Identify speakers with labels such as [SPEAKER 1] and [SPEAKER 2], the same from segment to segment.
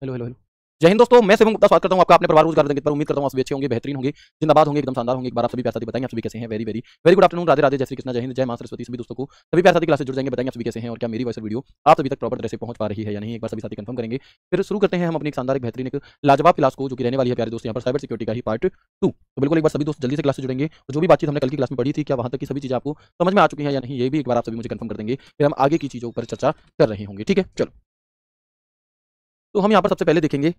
[SPEAKER 1] Hello hello hello. जय हिंद दोस्तों, मैं शिवम गुप्ता स्वागत करता हूं आपका अपने परिवार रोजगार रंजित पर। उम्मीद करता हूं आप सभी अच्छे होंगे, बेहतरीन होंगे, जिंदाबाद होंगे, एकदम शानदार होंगे। एक बार आप सभी प्यार साथी बताएंगे आप सभी कैसे हैं। Very very very good afternoon, Radhe Radhe, जय श्री कृष्णा, जय हिंद, जय मां सरस्वती। सभी दोस्तों को सभी प्यार साथी क्लासेस जुड़ जाएंगे, बताएंगे आप सभी कैसे हैं और क्या मेरी वॉइस वीडियो आप सभी तक प्रॉपर तरह से पहुंच पा रही है या नहीं। एक बार सभी साथी कंफर्म करेंगे, फिर शुरू करते हैं हम अपनी एक शानदार, एक बेहतरीन, एक लाजवाब क्लास को, जो कि रहने वाली है प्यारे दोस्त यहाँ पर साइबर सिक्योरिटी का ही पार्ट 2। तो बिल्कुल एक बार सभी दोस्त जल्दी से क्लास से जुड़ेंगे और जो भी बातचीत हमने कल की क्लास में पढ़ी थी, क्या वहां तक की सभी चीजें आपको समझ में आ चुकी हैं या नहीं, ये भी एक बार आप सभी मुझे कंफर्म कर देंगे, फिर हम आगे की चीजों पर चर्चा कर रहे होंगे। ठीक है, चलो। तो हम यहाँ पर सबसे पहले देखेंगे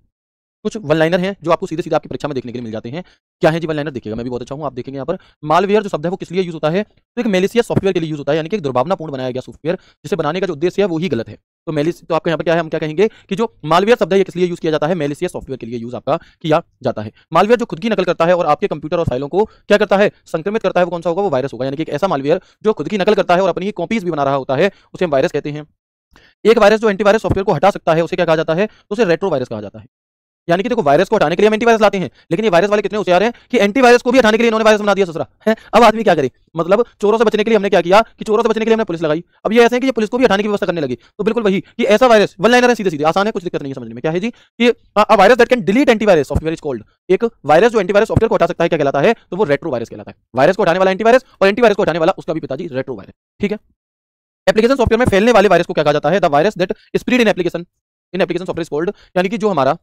[SPEAKER 1] कुछ वन लाइनर हैं जो आपको सीधे सीधे आपकी परीक्षा में देखने के लिए मिल जाते हैं। क्या है जी वन लाइनर, देखिएगा, मैं भी बहुत अच्छा हूं। आप देखेंगे यहाँ पर मालवेयर जो शब्द है वो किस लिए यूज होता है, तो एक मेलिशियस सॉफ्टवेयर के लिए यूज होता है, यानी कि एक दुर्भावनापूर्ण बनाया गया सॉफ्टवेयर जिसे बनाने का जो उद्देश्य है वो ही गलत है। तो मेलिस तो आपका यहाँ पर क्या है, हम क्या कहेंगे कि जो मालवेयर शब्द है ये किस लिए यूज किया जाता है, मेलिशियस सॉफ्टवेयर के लिए यूज आपका किया जाता है। मालवेयर जो खुद की नकल करता है और आपके कंप्यूटर और फाइलों को क्या करता है, संक्रमित करता है, वो कौन सा होगा, वो वायरस होगा। यानी कि एक ऐसा मालवेयर जो खुद की नकल करता है और अपनी ही कॉपीज भी बना रहा होता है, उसे हम वायरस कहते हैं। एक वायरस जो एंटीवायरस सॉफ्टवेयर को हटा सकता है उसे क्या कहा जाता है, तो उसे रेट्रो वायरस कहा जाता है। यानी कि देखो, वायरस को हटाने के लिए हम एंटीवायरस लाते हैं, लेकिन ये वायरस वाले कितने होशियार हैं कि एंटीवायरस को भी हटाने के लिए इन्होंने वायरस बना दिया ससुरा है। अब आदमी क्या करे, मतलब चोरों से बचने के लिए हमने क्या किया कि चोरों से बचने के लिए हमने पुलिस लगाई। अब ये ऐसे है कि ये पुलिस को भी हटाने की व्यवस्था करने लगी। तो बिल्कुल वही कि ऐसा वायरस वन लाइनर है, सीधे सीधे आसान है, कुछ दिक्कत नहीं है समझने में। क्या है जी कि a virus that can delete antivirus software is called, एक वायरस जो एंटीवायरस सॉफ्टवेयर को हटा सकता है क्या कहलाता है, तो वो रेट्रो वायरस कहलाता है। वायरस को हटाने वाला एंटीवायरस और एंटीवायरस को हटाने वाला उसका भी पिताजी रेट्रो वायरस। ठीक है। एप्लीकेशन सॉफ्टवेयर में फैलने वाले वायरस को क्या कहा जाता है, the virus that spread in application software is called. यानी कि जो हमारा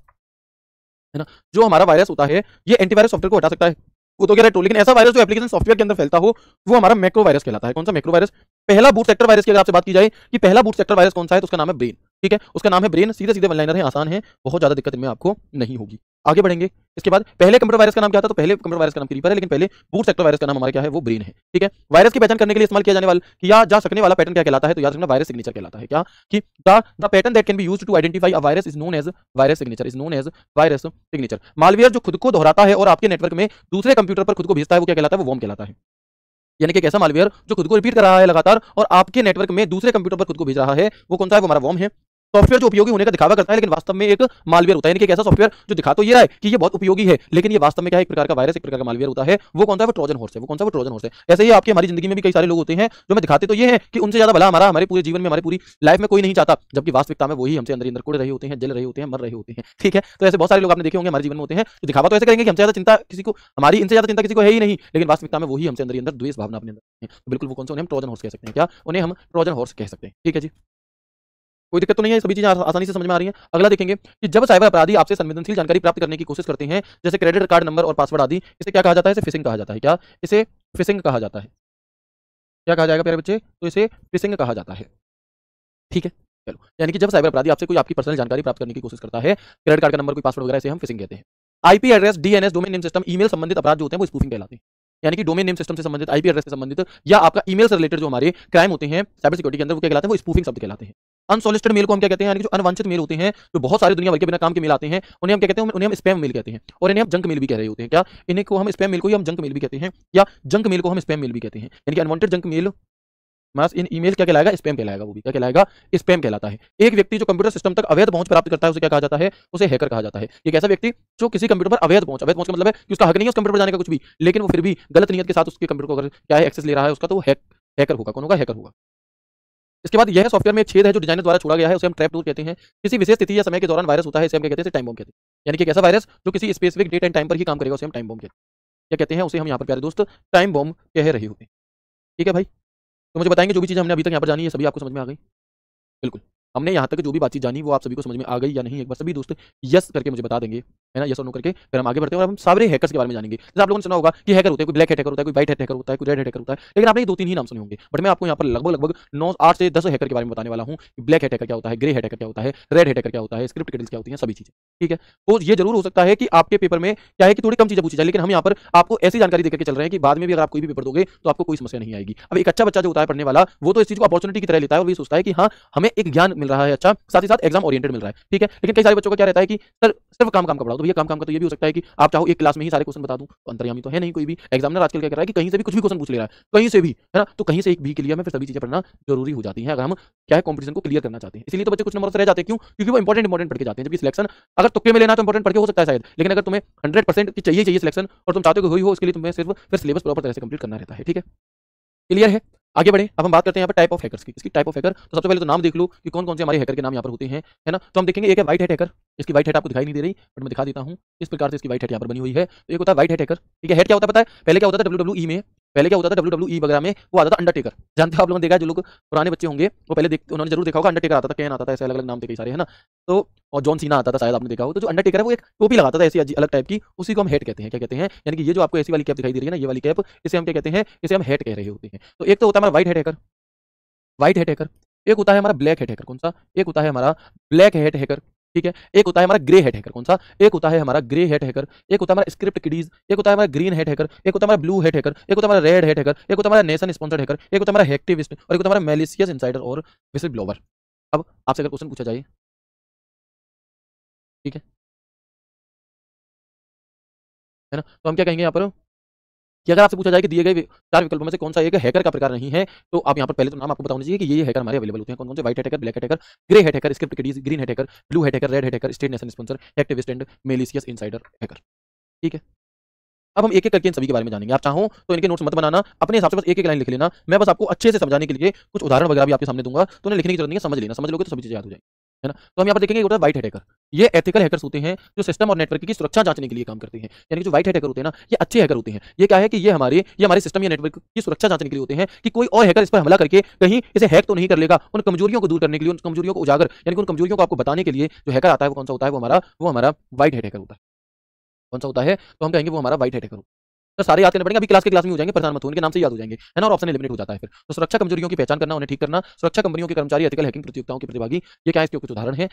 [SPEAKER 1] है ना, जो हमारा वायरस होता है ये एंटीवायरस सॉफ्टवेयर को हटा सकता है, वो तो कह रहा है टू, लेकिन ऐसा वायरस जो एप्लीकेशन सॉफ्टवेयर के अंदर फैलता हो वो हमारा मैक्रो वायरस कहलाता है। कौन सा, मैक्रो वायरस। पहला बूट सेक्टर वायरस की अगर आपसे बात की जाए कि पहला बूट सेक्टर वायरस कौन सा है, तो उसका नाम है ब्रेन। ठीक है, उसका नाम है ब्रेन। सीधे सीधे वन लाइनर है, आसान है, बहुत ज्यादा दिक्कत इनमें आपको नहीं होगी। आगे बढ़ेंगे। इसके बाद पहले कंप्यूटर वायरस का नाम क्या था, तो पहले कंप्यूटर वायरस का नाम क्रीपर है, लेकिन पहले बूट सेक्टर वायरस का नाम हमारा क्या है, वो ब्रेन है। ठीक है। वायरस की पहचान करने के लिए इस्तेमाल किया जाने वाला किया जा सकने वाला पैटर्न क्या कहलाता है, तो याद रखना वायरस सिग्नेचर कहलाता है। क्या कि the pattern that can be used to identify a virus is known as virus signature, is known as virus signature. Malware जो खुद को दोहराता है और आपके नेटवर्क में दूसरे कंप्यूटर पर खुद को भेजता है वो क्या कहलाता है, वो वॉर्म कहलाता है। यानी कि एक ऐसा मालवेयर जो खुद को रिपीट कर रहा है लगातार और आपके नेटवर्क में दूसरे कंप्यूटर पर खुद को भेज रहा है, वो कौन सा है, वो हमारा वॉर्म है। सॉफ्टवेयर जो उपयोगी होने का दिखावा करता है लेकिन वास्तव में एक मालवेयर होता है। यानी कि एक ऐसा सॉफ्टवेयर जो दिखा तो ये रहा है कि ये बहुत उपयोगी है, लेकिन ये वास्तव में क्या है, एक प्रकार का वायरस, एक प्रकार का मालवेयर होता है। वो कौन सा है, वो ट्रोजन हॉर्स है। वो कौन सा, वो ट्रोजन हॉर्स है। ऐसे ही आपकी हमारी जिंदगी में भी कई सारे लोग होते हैं जो हमें दिखाते तो ये है कि उनसे ज्यादा भला हमारा हमारे पूरे जीवन में, हमारी पूरी लाइफ में कोई नहीं चाहता, जबकि वास्तविकता में वही हमसे अंदर अंदर कुड़ रहे होते हैं, जल रहे होते हैं, मर रहे होते हैं। ठीक है। तो ऐसे बहुत सारे लोग आपने देखे होंगे हमारे जीवन में होते हैं जो दिखावा तो ऐसे करेंगे कि हमसे ज्यादा चिंता किसी को, हमारी इनसे ज्यादा चिंता किसी को है ही नहीं, लेकिन वास्तविकता में वही हमसे अंदर अंदर द्वेष भावना अपने अंदर है। तो बिल्कुल वो कौन सा, उन्हें हम ट्रोजन हॉर्स कह सकते हैं। क्या, उन्हें हम ट्रोजन हॉर्स कह सकते हैं। ठीक है जी, कोई दिक्कत तो नहीं है, सभी चीजें आसानी से समझ में आ रही हैं। अगला देखेंगे कि जब साइबर अपराधी आपसे संवेदनशील जानकारी प्राप्त करने की कोशिश करते हैं, जैसे क्रेडिट कार्ड नंबर और पासवर्ड आदि, इसे क्या कहा जाता है, इसे फिशिंग कहा जाता है। क्या, इसे फिशिंग कहा जाता है। क्या कहा जाएगा प्यारे बच्चे, तो इसे फिशिंग कहा जाता है। ठीक है, चलो। यानी कि जब साइबर अपराधी आपसे कोई आपकी पर्सनल जानकारी प्राप्त करने की कोशिश करता है, क्रेडिट कार्ड का नंबर, कोई पासवर्ड वगैरह, इसे हम फिशिंग कहते हैं। IP address, DNS, domain name system, email संबंधित अपराध जो होते हैं वो स्पूफिंग कहलाते हैं। यानी कि डोमेन नेम सिस्टम से संबंधित, आईपी एड्रेस से संबंधित या आपका ईमेल से रिलेटेड जो हमारे क्राइम होते हैं साइबर सिक्योरिटी के अंदर, वो क्या कहलाते हैं, वो स्पूफिंग शब्द कहलाते हैं। अनसॉलिसिटेड मेल को हम क्या कहते हैं, यानी कि जो अनवांछित मेल होते हैं, जो बहुत सारी दुनिया भर के बिना काम के मेल आते हैं, उन्हें हम क्या कहते हैं, उन्हें हम स्पैम मेल कहते हैं और इन्हें हम जंक मेल भी कह रहे होते हैं। क्या, इन्हें को हम स्पैम मेल को ही हम जंक मेल भी कहते हैं, या जंक मेल को हम स्पैम मेल भी कहते हैं। यानी कि unwanted junk mail mass in email क्या कहलाएगा, स्पैम कहलाएगा। वो भी क्या कहलाएगा, स्पैम कहलाता है। एक व्यक्ति जो कंप्यूटर सिस्टम तक अवैध पहुंच प्राप्त करता है उसे क्या कहा जाता है, उसे हैकर कहा जाता है। एक ऐसा व्यक्ति जो किसी कंप्यूटर पर अवैध पहुंच का मतलब है कि उसका हक नहीं है उस कंप्यूटर पर जाने का कुछ भी, लेकिन वो फिर भी गलत नियत के साथ उसके कंप्यूटर को अगर क्या है एक्सेस ले रहा है उसका, तो वो हैकर होगा। कौन होगा, हैकर होगा। इसके बाद यह सॉफ्टवेयर में एक छेद है जो डिजाइनर द्वारा छोड़ा गया है, उसे हम ट्रैप डोर कहते हैं। किसी विशेष स्थिति या समय के दौरान वायरस होता है, इसे हम क्या कहते हैं, टाइम बम कहते हैं। यानी कि एक ऐसा वायरस जो किसी स्पेसिफिक डेट एंड टाइम पर ही काम करेगा, उसे हम टाइम बम कहते हैं। क्या कहते हैं, उसे हम यहाँ पर प्यारे दोस्त टाइम बम कह रहे होते हैं। ठीक है भाई, तो मुझे बताएंगे जो भी चीज़ हमने अभी तक यहाँ पर जानी है सभी आपको समझ में आ गई। बिल्कुल, हमने यहाँ तक जो भी बातचीत जानी वो आप सभी को समझ में आ गई या नहीं, एक बार सभी दोस्त यस करके मुझे बता देंगे, है ना, यस और नो करके। फिर हम आगे बढ़ते हैं और हम सारे हैकर्स के बारे में जानेंगे। जैसे आप लोगों ने सुना होगा कि हैकर होते हैं, कोई ब्लैक हैकर होता है, कोई व्हाइट हैकर होता है, कोई रेड हैकर होता है, लेकिन आपने ये 2-3 ही नाम सुने होंगे। बट मैं आपको यहाँ पर लगभग लगभग 9 8 से 10 हैकर के बारे में बताने वाला हूँ। ब्लैक हैकर क्या होता है, ग्रे हैकर क्या होता है, रेड हैकर क्या होता है, स्क्रिप्ट किडल्स क्या होती हैं, सभी चीज़ें। ठीक है, तो ये जरूर हो सकता है कि आपके पेपर में क्या है कि थोड़ी कम चीज़ें पूछी जाए, लेकिन हम यहाँ पर आपको ऐसी जानकारी देकर के चल रहे हैं कि बाद में भी अगर आप कोई भी पेपर दोगे तो आपको कोई समस्या नहीं आएगी। अब एक अच्छा बच्चा जो होता है पढ़ने वाला, वो तो इस चीज़ को अपॉर्चुनिटी की तरह लेता है और ये सोचता है कि हाँ हमें एक ज्ञान मिल रहा है अच्छा, साथ ही साथ एग्जाम ओरिएंटेड मिल रहा है। ठीक है, लेकिन कई सारे बच्चों का क्या रहता है कि सर सिर्फ काम काम का पढ़ाओ। तो भैया काम काम का तो ये भी हो सकता है कि आप चाहो एक क्लास में ही सारे क्वेश्चन बता दूं, तो अंतर्यामी तो है नहीं कोई भी। एग्जामिनर आजकल क्या कर रहा है कि कहीं से भी कुछ भी क्वेश्चन पूछ ले रहा है, कहीं से भी, है ना। तो कहीं से एक भी के लिए हमें फिर सभी चीजें पढ़ना जरूरी हो जाती है अगर हम क्या है कंपटीशन को क्लियर करना चाहते हैं। इसीलिए तो बच्चे कुछ नंबर से रह जाते हैं, क्यों, क्योंकि वो इंपॉर्टेंट पढ़ के जाते हैं। जबकि सिलेक्शन अगर तुक्के में लेना तो इंपॉर्टेंट पढ़ के हो सकता है शायद, लेकिन अगर तुम्हें 100% की चाहिए सिलेक्शन और तुम चाहते हो कि हुई हो, उसके लिए तुम्हें सिर्फ फिर सिलेबस प्रॉपर तरह से कंप्लीट करना रहता है। ठीक है, क्लियर है? आगे बढ़े, अब हम बात करते हैं यहाँ पर टाइप ऑफ हैकर्स की। इसकी टाइप ऑफ हैकर, तो सबसे पहले तो नाम देख लो कि कौन कौन से हमारे हैकर के नाम यहाँ पर होते हैं, है ना? तो हम देखेंगे एक है व्हाइट हैट हैकर। इसकी व्हाइट हैट आपको दिखाई नहीं दे रही, बट मैं दिखा देता हूँ। इस प्रकार से इसकी व्हाइट हैट यहाँ पर बनी हुई है। तो एक होता है व्हाइट हैट हैकर, ठीक है? हेड क्या होता है पता है? पहले क्या होता था WWE में, पहले क्या होता था WWE वगैरह में, वो आता था अंडरटेकर। जानते हो आप लोगों ने देखा है, जो लोग पुराने बच्चे होंगे वो पहले देख उन्होंने जरूर देखा होगा, अंडरटेकर आता था, कैन आता था, ऐसे अलग अलग नाम थे कई सारे, है ना? तो और जॉन सीना आता था, शायद आपने देखा हो। तो जो अंडरटेकर है वो एक टोपी लगाता था ऐसी अलग टाइप की, उसी को हम हेड कहते हैं। क्या कहते हैं? यानी कि ये जो आपको ऐसी वाली कैप दिखाई दे रही है ना, ये वाली कैप, इसे हम क्या कहते हैं? इसे हम हेड कह रहे होते हैं। तो एक तो होता है हमारा white hat hacker, white hat hacker. एक होता है हमारा ब्लैक हैट हैकर, कौन सा? एक होता है हमारा ब्लैक हैट हैकर, ठीक है? एक होता है हमारा ग्रे हैट हैकर, कौन सा? एक होता है हमारा ग्रे हैट हैकर। एक होता है हमारा स्क्रिप्ट किडीज। एक होता है हमारा ग्रीन हैट हैकर। एक होता है हमारा ब्लू हैट हैकर। एक होता है हमारा रेड हैट हैकर। एक होता है हमारा नेशन स्पॉन्सर्ड हैकर। एक होता है हमारा हैक्टिविस्ट और एक होता है हमारा मैलिशियस इनसाइडर और विसल ब्लोवर। अब आपसे अगर क्वेश्चन पूछा जाए, ठीक है ना? तो हम क्या कहेंगे यहाँ पर कि अगर आपसे पूछा जाए कि दिए गए 4 विकल्पों में से कौन सा एक हैकर का प्रकार नहीं है, तो आप यहाँ पर पहले तो नाम आपको पता होना चाहिए कि ये हैकर हमारे अवेलेबल होते हैं। कौन-कौन से? White hat hacker, black hat hacker, grey hat hacker, script kiddies, green hat hacker, blue hat hacker, red hat hacker, state nation sponsor, activist and malicious insider hacker, ठीक है? अब हम एक-एक करके इन सभी के बारे में जानेंगे। आप चाहो तो इनके नोट्स मत बनाना, अपने हिसाब से बस एक-एक लाइन लिख लेना। मैं बस आपको अच्छे से समझाने के लिए कुछ उदाहरण वगैरह भी आपके सामने दूँगा, तो उन्हें लिखने की जरूरत नहीं है, समझ लेना। समझ लोगे तो सभी चीज़ें याद हो जाएँगी, है ना? तो हम यहाँ पर देखेंगे, एक होता है व्हाइट हैट हैकर। ये एथिकल हैकर्स होते हैं जो सिस्टम और नेटवर्क की सुरक्षा जांचने के लिए काम करते हैं। यानी कि जो व्हाइट हैट हैकर होते हैं ना, ये अच्छे हैकर होते हैं। ये क्या है कि ये हमारे सिस्टम या नेटवर्क की सुरक्षा जांचने के लिए होते हैं कि कोई और हैकर इस पर हमला करके कहीं इसे हैक तो नहीं कर लेगा। उन कमजोरियों को दूर करने के लिए, उन कमजोरियों को उजागर, यानी कि उन कमजोरियों को आपको बताने के लिए जो हैकर आता है वो कौन-सा होता है? वो हमारा व्हाइट हैट हैकर होता है। कौन-सा होता है? तो हम कहेंगे वो हमारा व्हाइट हैट हैकर होता है। तो सारे याद करने पड़ेंगे, अभी क्लास में हो जाएंगे, परेशान मत हो, इनके नाम से याद हो जाएंगे, है ना? और ऑप्शन एलिमिनेट हो जाता है फिर। तो सुरक्षा कमजोरियों की पहचान करना, उन्हें ठीक करना, सुरक्षा कंपनियों के कर्मचारी एथिकल हैकिंग प्रतियोगिताओं के प्रतिभागी, ये क्या है? इसके कुछ उदाहरण हैं।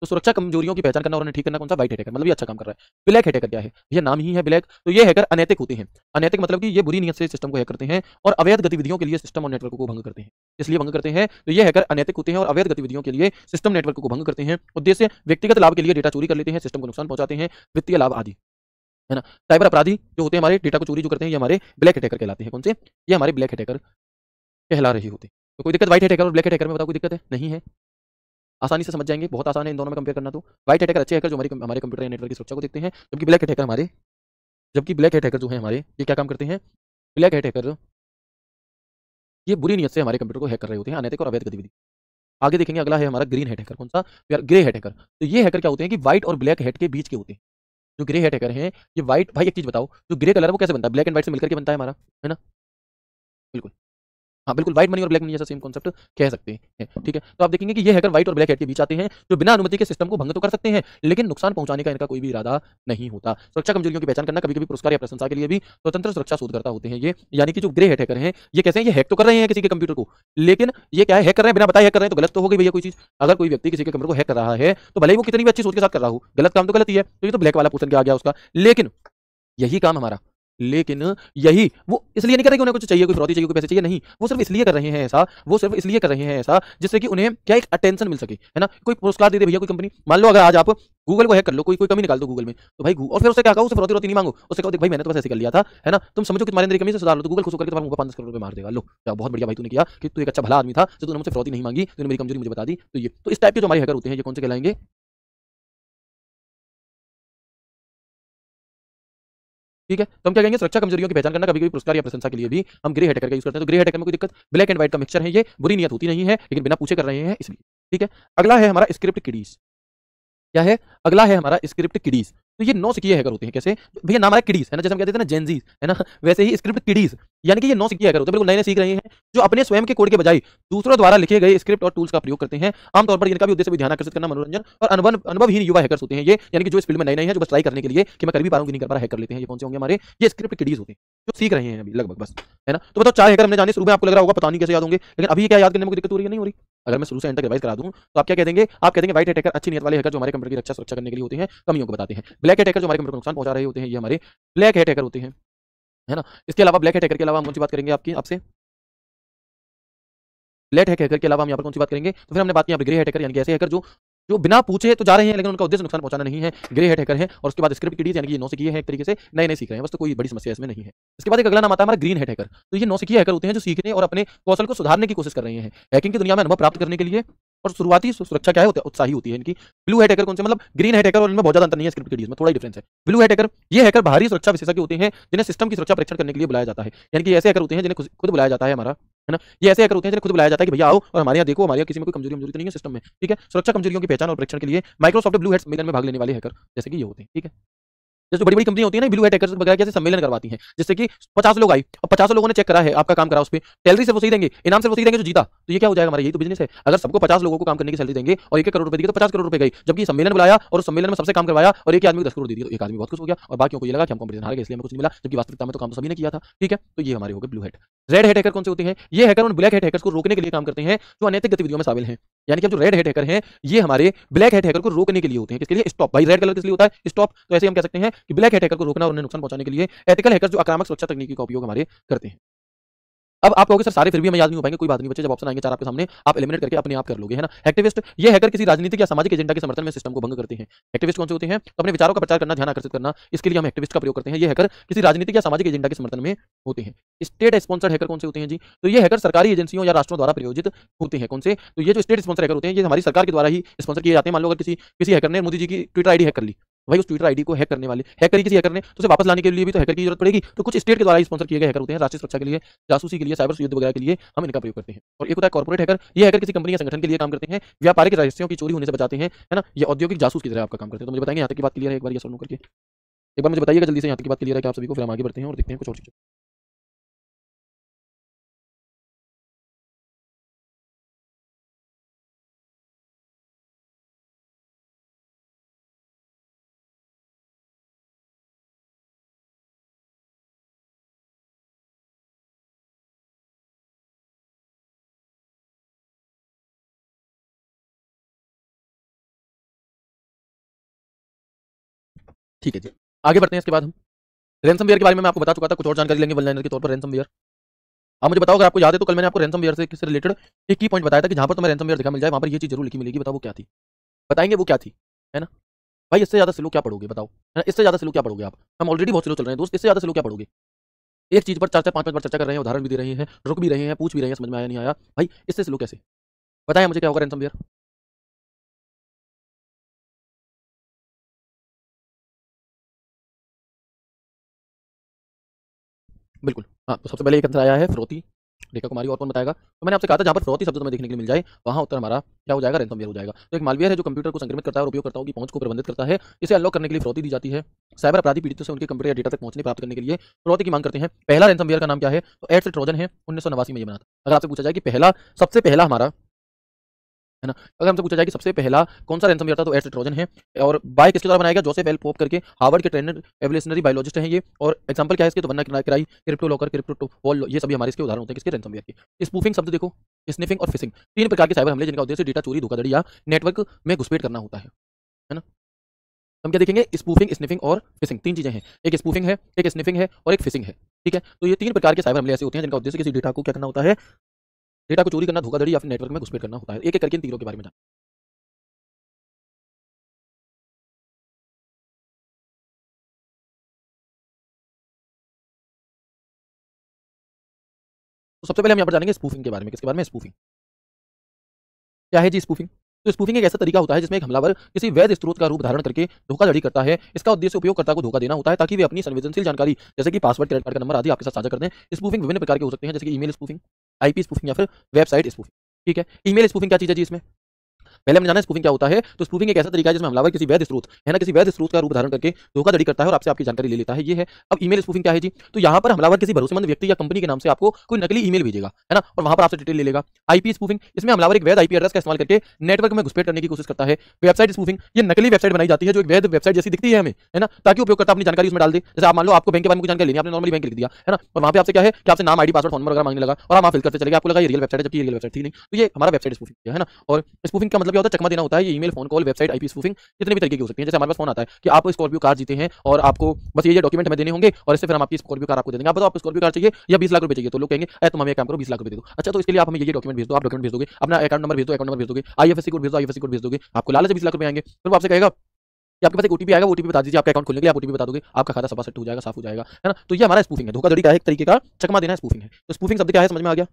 [SPEAKER 1] सुरक्षा कमजोरियों की पहचान करना और उन्हें ठीक करना, कौन सा? व्हाइट हैकर, मतलब ये अच्छा काम कर रहा है। ब्लैक हैकर क्या है? ये नाम ही है ब्लैक, तो ये हैकर अनैतिक होते हैं। अनैतिक मतलब कि ये बुरी नीयत से सिस्टम को हैक करते हैं और अवैध गतिविधियों के लिए सिस्टम और नेटवर्क को भंग करते हैं। इसलिए भंग करते हैं, तो ये हैकर अनैतिक होते हैं और अवैध गतिविधियों के लिए सिस्टम नेटवर्क को भंग करते हैं। उद्देश्य व्यक्तिगत लाभ के लिए डेटा चोरी कर लेते हैं, सिस्टम को नुकसान पहुंचाते हैं, वित्तीय लाभ आदि, है ना? साइबर अपराधी जो होते हैं हमारे डेटा को चोरी जो करते हैं, ये हमारे ब्लैक हैकर कहलाते हैं। कौन से? ये हमारे ब्लैक हैकर कहला रहे होते हैं। तो कोई दिक्कत व्हाइट हैकर और ब्लैक हैकर में? बताओ, कोई दिक्कत है? नहीं है। आसानी से समझ जाएंगे, बहुत आसान है इन दोनों में कंपेयर करना। तो व्हाइट हैकर अच्छे हैकर जो हमारे कंप्यूटर या नेटवर्क की सुरक्षा को देखते हैं, जबकि ब्लैक हैकर जो है हमारे, ये क्या काम करते हैं? ब्लैक हैकर ये बुरी नीयत से हमारे कंप्यूटर को हैक कर रहे होते हैं, अनैतिक और अवैध गतिविधि। आगे देखेंगे, अगला है हमारा ग्रीन हैकर। कौन सा? यार ग्रे हैकर। तो ये हैकर क्या होते हैं कि व्हाइट और ब्लैक हैट के बीच के होते हैं। जो ग्रे हैकर हैं, ये व्हाइट, भाई एक चीज बताओ, जो ग्रे कलर है वो कैसे बनता है? ब्लैक एंड व्हाइट से मिलकर के बनता है हमारा, है ना? बिल्कुल। हाँ, बिल्कुल व्हाइट मनी और ब्लैक मनी जैसा सेम कॉन्सेप्ट कह सकते हैं, ठीक है? तो आप देखेंगे कि ये हैकर व्हाइट और ब्लैक हैट के बीच आते हैं, जो बिना अनुमति के सिस्टम को भंग तो कर सकते हैं, लेकिन नुकसान पहुंचाने का इनका कोई भी इरादा नहीं होता। सुरक्षा कमजोरियों की पहचान करना, कभी-कभी पुरस्कार या प्रशंसा के लिए भी स्वतंत्र सुरक्षा शोधकर्ता होते हैं ये। यानी कि जो ग्रे हैकर हैं, ये कैसे हैं? ये हैक तो कर रहे हैं किसी के कंप्यूटर को, लेकिन ये क्या है? हैक कर रहे हैं बिना बताए हैक कर रहे हैं, तो गलत तो हो गई भैया कोई चीज। अगर कोई व्यक्ति किसी के कंप्यूटर को हैक कर रहा है, तो भले ही वो कितनी भी अच्छी सोच के साथ कर रहा हो, गलत काम तो गलत ही है, तो ये तो ब्लैक वाला पोर्शन आ गया उसका। लेकिन यही काम हमारा, लेकिन यही वो इसलिए नहीं कर रहे कि उन्हें कुछ चाहिए, कोई फिरौती चाहिए, कोई पैसे चाहिए, नहीं। वो सिर्फ इसलिए कर रहे हैं ऐसा, जिससे कि उन्हें क्या एक अटेंशन मिल सके, है ना? कोई पुरस्कार दे दे भैया कोई कंपनी। मान लो अगर आज आप गूगल को हैक कर लो, कोई कोई कमी निकाल दो गूगल में, तो भाई और फिर उससे क्या कहो? उससे फिरौती नहीं मांगो, उससे कहो देख भाई मैंने तो बस ऐसे कर लिया था, है ना? तुम समझो कि तुम्हारे अंदर कमी से सुधार लो, तो गूगल खुश होकर तुम्हारे मुंह पर 5-10 करोड़ रुपए मार देगा। लो क्या बहुत बढ़िया भाई तूने किया कि तू एक अच्छा भला आदमी था, जो तूने मुझसे फिरौती नहीं मांगी, तूने मेरी कमजोरी मुझे बता दी। तो ये तो इस टाइप के जो हमारे हैकर होते हैं, ये कौन से कहलाएंगे? ठीक है? तो हम क्या कहेंगे? सुरक्षा कमजोरियों की पहचान करना, कभी-कभी पुरस्कार या प्रशंसा के लिए भी हम ग्रे हैकर का यूज़ करते हैं। तो ग्रे हैकर में कोई दिक्कत, ब्लैक एंड व्हाइट का मिक्सचर है ये, बुरी नियत होती नहीं है, लेकिन बिना पूछे कर रहे हैं इसलिए। ठीक है? अगला है हमारा स्क्रिप्ट किडीज़। क्या है? अगला है हमारा स्क्रिप्ट किडीज़। तो ये नौसिखिए हैकर होते हैं, कैसे? भैया नाम आ रहा है किडीज़, है ना? जैसे हम कहते थे ना जेनज़ीज़, है ना? वैसे ही स्क्रिप्ट किडीज़, यानी कि ये नौसिखिए हैकर होते हैं, बिल्कुल नए-नए सीख रहे हैं, जो अपने स्वयं के कोड के बजाय दूसरों द्वारा लिखे गए स्क्रिप्ट और टूल्स का प्रयोग करते हैं। आमतौर पर इनका भी उद्देश्य भी ध्यान आकर्षित करना, मनोरंजन और अनुभवहीन युवा हैकर्स होते हैं ये, यानी कि जो इस फील्ड में नए-नए हैं, जो बस ट्राई करने के लिए कि मैं कर भी पा रहा हूँ कि नहीं कर पा रहा, हैक कर लेते हैं। ये कौन से होंगे हमारे? ये स्क्रिप्ट किडीज़ होते हैं, जो सीख रहे हैं अभी लगभग बस, है ना? तो बताओ 4 हैकर हमने जाने, शुरू में आपको लग रहा होगा पता नहीं कैसे याद होंगे, लेकिन अभी ये क्या याद करने में कोई दिक्कत हो रही है? नहीं हो रही? अगर मैं शुरू से एंड तक रिवाइज करा दूं, तो आप क्या कह देंगे? आप कह देंगे व्हाइट हैकर अच्छी नीयत वाले हैकर जो हमारे कंप्यूटर की रक्षा सुरक्षा करने के लिए होते हैं, कमियों को बताते हैं। ब्लैक हैकर जो हमारे कंप्यूटर को नुकसान पहुंचा रहे होते हैं, ये हमारे ब्लैक हैकर होते हैं, है ना? इसके अलावा ब्लैक हैकर के अलावा हम कौन सी बात करेंगे आपसे? ब्लैक हैकर के अलावा हम यहाँ पर कौन सी बात करेंगे? तो फिर हमने बात की यहाँ पे ग्रे हैकर, यानी कि ऐसे हैकर जो जो बिना पूछे तो जा रहे हैं, लेकिन उनका उद्देश्य नुकसान पहुंचाना नहीं है, ग्रे हैकर है। और उसके बाद स्क्रिप्ट किडीज़, यानी कि ये नौसिखिए हैं एक तरीके से, नए-नए सीख रहे हैं, बस तो कोई बड़ी समस्या इसमें नहीं है। इसके बाद एक अगला नाम आता है हमारा ग्रीन हैकर। तो ये नौसिखिए हैकर होते हैं जो सीखने और अपने कौशल को सुधारने की कोशिश कर रहे हैं। हैकिंग की दुनिया में अनुभव प्राप्त करने के लिए और शुरुआती सुरक्षा क्या है, उत्साही होती है इनकी। ब्लू हैट हैकर कौन से, मतलब ग्रीन हैट हैकर और इनमें बहुत ज्यादा अंतर नहीं है, स्क्रिप्ट के डीज में थोड़ा ही डिफरेंस है। ब्लू हैट हैकर ये हैकर बाहरी सुरक्षा विशेषज्ञ होते हैं जिन्हें सिस्टम की सुरक्षा परीक्षण करने के लिए बुलाया जाता है। यानी कि ऐसे हैकर होते हैं जिन्हें खुद बुलाया जाता है हमारा, है ना, ये ऐसे हैकर होते हैं जिन्हें खुद बुलाया जाता है कि भैया आओ और हमारे यहाँ देखो, हमारे यहाँ किसी में कोई कमजोरी तो नहीं है सिस्टम में, ठीक है। सुरक्षा कमजोरियों की पहचान और परीक्षण के लिए माइक्रोसॉफ्ट ब्लू हैट सम्मेलन में भाग लेने वाले हैकर जैसे कि ये होते हैं, ठीक है। जैसे बड़ी-बड़ी कंपनी होती है ना, ब्लू हैट हैकर्स वगैरह कैसे सम्मेलन करवाती हैं, जिससे कि 50 लोग आए और 50 लोगों ने चेक करा है, आपका काम करा उस पे, सैलरी सिर्फ उसी देंगे, इनाम सिर्फ उसी देंगे जो जीता। तो ये क्या हो जाएगा हमारा, यही तो बिजनेस है। अगर सबको 50 लोगों को काम करने की सैलरी देंगे और 1-1 करोड़ रुपए देंगे तो 50 करोड़ रुपए गए। जबकि सम्मेलन बुलाया और उस सम्मेलन में सबसे काम करवाया और एक ही आदमी को 10 करोड़ दे दिए, तो एक आदमी बहुत खुश हो गया और बाकियों को ये लगा कि हम कॉम्पिटिशन हार गए इसलिए हमें कुछ नहीं मिला, जबकि वास्तविकता में तो काम तो सभी ने किया था, ठीक है। तो ये हमारे हो गए blue hat. Red hat hacker कौन से होते हैं, ये हैकर उन ब्लैक हैट हैकर्स को रोकने के लिए काम करते हैं जो अनैतिक गतिविधियों में शामिल हैं। यानी कि जो रेड हैट हैकर हैं ये हमारे ब्लैक हैट हैकर को रोकने के लिए होते हैं। किसके लिए, स्टॉप। भाई रेड कलर किस लिए होता है, स्टॉप। तो ऐसे हम कह सकते हैं कि ब्लैक हैट हैकर को रोकना और उन्हें नुकसान पहुंचाने के लिए एथिकल हैकर जो आक्रामक सुरक्षा तकनीकी का उपयोग हमारे करते हैं। अब आप कहोगे सर सारे फिर भी हमें याद नहीं हो पाएंगे, कोई बात नहीं बच्चे, जब ऑप्शन आएंगे 4 आपके सामने आप एलिमिनेट करके अपने आप कर लोगे, है ना। एक्टिविस्ट, ये हैकर किसी राजनीतिक या सामाजिक एजेंडा के समर्थन में सिस्टम को भंग करते हैं। एक्टिविस्ट कौन से होते हैं, तो अपने विचारों का प्रचार करना, ध्यान आकर्षित करना, इसके लिए हम एक्टिविस्ट का प्रयोग करते हैं। ये हैकर किसी राजनीतिक या सामाजिक एजेंडा के समर्थन में होते हैं। स्टेट स्पॉन्सर्ड हैकर कौन से होते हैं जी, तो ये हैकर सरकारी एजेंसियों या राष्ट्रों द्वारा प्रायोजित होते हैं। कौन से, तो ये जो स्टेट स्पॉन्सर हैकर होते हैं ये हमारी सरकार के द्वारा ही स्पॉन्सर किए जाते हैं। मान लो अगर किसी हैकर ने मोदी जी की ट्विटर आईडी हैक कर ली, भाई उस ट्विटर आईडी को हैक करने वाले, हैक करी किसी हैकर ने, तो उसे वापस लाने के लिए भी तो हैकर की जरूरत पड़ेगी। तो कुछ स्टेट के द्वारा स्पॉन्सर किए गए हैकर होते हैं, राष्ट्रीय सुरक्षा के लिए, जासूसी के लिए, साइबर युद्ध वगैरह के लिए हम इनका प्रयोग करते हैं। और एक होता है कॉर्पोरेट हैकर, ये हैकर किसी कंपनी या संगठन के लिए काम करते हैं, व्यापारिक रहस्यों की चोरी होने से बचाते हैं, है ना, ये औद्योगिक जासूस की तरह आपका काम करते हैं। तो मुझे बताएंगे यहाँ तक की बात क्लियर है, एक बार ये सॉल्व करके एक बार मुझे बताइएगा जल्दी से, यहाँ तक की बात क्लियर है कि आप सभी को, फिर हम आगे बढ़ते हैं और देखते हैं कुछ और चीजें। ठीक है जी, आगे बढ़ते हैं। इसके बाद हम रैनसमवेयर के बारे में मैं आपको बता चुका था, कुछ और जानकारी लेंगे वन लाइनर के तौर पर रैनसमवेयर। आप मुझे बताओ अगर आपको याद है तो कल मैंने आपको रैनसमवेयर से रिलेटेड एक की पॉइंट बताया था कि जहां पर तुम्हें रैनसमवेयर दिखा मिल जाए वहां पर ये चीज जरूर लिखी मिलेगी। बताओ वो क्या थी, बताएंगे वो क्या थी, है ना भाई। इससे ज्यादा स्लो क्या पढ़ोगे बताओ, है ना, इससे ज्यादा स्लो क्या पढ़ोगे आप, हम ऑलरेडी बहुत स्लो चल रहे हैं दोस्त, इससे ज्यादा स्लो क्या पढ़ोगे। एक चीज पर 4-4 5-5 बार चर्चा कर रहे हैं, उदाहरण भी दे रहे हैं, रुक भी रहे हैं, पूछ भी रहे हैं, समझ में आया नहीं आया भाई, इससे स्लो कैसे, बताया मुझे क्या होगा रैनसमवेयर। बिल्कुल, हाँ, तो सबसे पहले एक आंसर आया है फिरौती, रेखा कुमारी। और कौन बताएगा, तो मैंने आपसे कहा था जहाँ पर फिरौती शब्द हमें देखने के लिए मिल जाए वहाँ उत्तर हमारा क्या हो जाएगा, रैनसमवेयर हो जाएगा। तो एक मालवेयर है जो कंप्यूटर को संक्रमित करता है और उपयोगकर्ताओं की पहुंच को प्रबंधित करता है। इसे अनलॉक करने के लिए फिरौती दी जाती है। साइबर अपराधी पीड़ितों से उनके कंप्यूटर या डेटा तक पहुंचने प्राप्त करने के लिए फिरौती की मांग करते हैं। पहला रैनसमवेयर का नाम क्या है, तो एड्स ट्रोजन है, 1989 में ये बना था। अगर आपसे पूछा जाए कि पहला, सबसे पहला हमारा, है ना, अगर हमसे पूछा जाए कि सबसे पहला कौन सा रैनसमवेयर था तो एड्स ट्रोजन है। और बाय किसके द्वारा बनाया गया, जोसेफ एल पोप करके, हार्वर्ड के ट्रेंड एवोल्यूशनरी बायोलॉजिस्ट हैं ये। और एग्जांपल क्या है इसके, तो WannaCry, CryptoLocker, CryptoWall, ये सभी हमारे इसके उदाहरण होते हैं किसके, रैनसमवेयर के। स्पूफिंग शब्द देखो, स्निफिंग और फिशिंग, 3 प्रकार के साइबर हमले जिनका उद्देश्य डेटा चोरी, धोखाधड़ी या नेटवर्क में घुसपैठ करना होता है ना। हम क्या देखेंगे, स्पूफिंग, स्निफिंग और फिशिंग, 3 चीजें हैं। एक स्पूफिंग है, एक स्निफिंग है और एक फिशिंग है, ठीक है। तो ये 3 प्रकार के साइबर हमले ऐसे होते हैं जिनका उद्देश्य किसी डेटा को क्या करना होता है, डेटा को चोरी करना, धोखाधड़ी या फिर नेटवर्क में घुसपैठ करना होता है। एक एक करके इन तीनों के बारे में। तो सबसे पहले हम यहाँ पर जानेंगे स्पूफिंग के बारे में। किसके बारे में, स्पूफिंग क्या है जी, स्पूफिंग। तो स्पूफिंग एक ऐसा तरीका होता है जिसमें एक हमलावर किसी वैध स्रोत का रूप धारण करके धोखाधड़ी करता है। इसका उद्देश्य उपयोगकर्ता को धोखा देना होता है ताकि वे अपनी संवेदनशील जानकारी जैसे कि पासवर्ड, क्रेडिट कार्ड का नंबर आदि आपके साथ साझा कर दें। स्पूफिंग विभिन्न प्रकार के हो सकते हैं जैसे कि ईमेल स्पूफिंग, आईपी स्पूफिंग या फिर वेबसाइट स्पूफिंग, ठीक है। ईमेल स्पूफिंग क्या चीज है जी, इसमें पहले हमने जाना स्पूफिंग क्या होता है। तो स्पूफिंग एक ऐसा तरीका है जिसमें हमलावर किसी वैध स्रोत, है ना, किसी वैध स्रोत का रूप धारण करके धोखाधड़ी करता है और आपसे आपकी जानकारी ले लेता है, ये है। अब ईमेल स्पूफिंग क्या है जी, तो यहाँ पर हमलावर किसी भरोसेमंद व्यक्ति या कंपनी के नाम से आपको कोई नकली ईमेल भेजेगा, है ना, और वहां पर आपसे डिटेल ले लेगा। आईपी स्पूफिंग, इसमें हमलावर एक वैध आईपी एड्रेस का इस्तेमाल करके नेटवर्क में घुसपैठ करने की कोशिश करता है। वेबसाइट स्पूफिंग, ये नकली वेबसाइट बनाई जाती है जो एक वैध वेबसाइट जैसी दिखती है हमें, है ना, ताकि उपयोगकर्ता अपनी जानकारी उसमें डाल दे। जैसे आप मान लो आपको बैंक के बारे में कुछ जानकारी लेनी है, आपने नॉर्मली बैंक लिख दिया, है ना, और वहां पे आपसे क्या है कि आपसे नाम, आईडी, पासवर्ड, फोन नंबर वगैरह मांगने लगा और आप वहां फिल करते चले गए, आपको लगा ये रियल वेबसाइट है जबकि ये रियल वेबसाइट थी नहीं। तो ये हमारा वेबसाइट स्पूफिंग है ना। और स्पूफिंग का मतलब क्या होता है, चकमा देना होता है। ये email, phone call, website, IP spoofing कितने भी तरीके की हो सकती है। जैसे हमारे पास फोन आता है कि आप स्कॉर्पियो कार जीते हैं और आपको बस ये डॉक्यूमेंट हमें देने होंगे और इससे फिर हम आपकी स्कॉर्पियो कार आपको दे देंगे। आप बताओ आपको स्कॉर्पियो कार चाहिए या 20 लाख रुपए चाहिए, तो लोग कहेंगे अरे तुम हमें एक काम करो 20 लाख रुपए दे दो। अच्छा, तो इसके लिए आप हमें ये डॉक्यूमेंट भेज दो, आप डॉक्यूमेंट भेज दोगे, अपना अकाउंट नंबर भेज दो, अकाउंट नंबर भेज दोगे, आईएफएससी कोड भेज दो, आईएफएससी कोड भेज दोगे, आपको लालच 20 लाख रुपए आएंगे। फिर वो आपसे कहेगा कि आपके पास एक ओटीपी आएगा, ओटीपी बता दीजिए, आपका अकाउंट खोलने के लिए आप ओटीपी बता दोगे, आपका खाता सपा सेट हो जाएगा, साफ हो जाएगा, है ना। तो ये हमारा स्पूफिंग है, धोखाधड़ी का एक तरीके का चकमा देना स्पूफिंग है। तो स्पूफिंग शब्द क्या है, समझ में आ गया।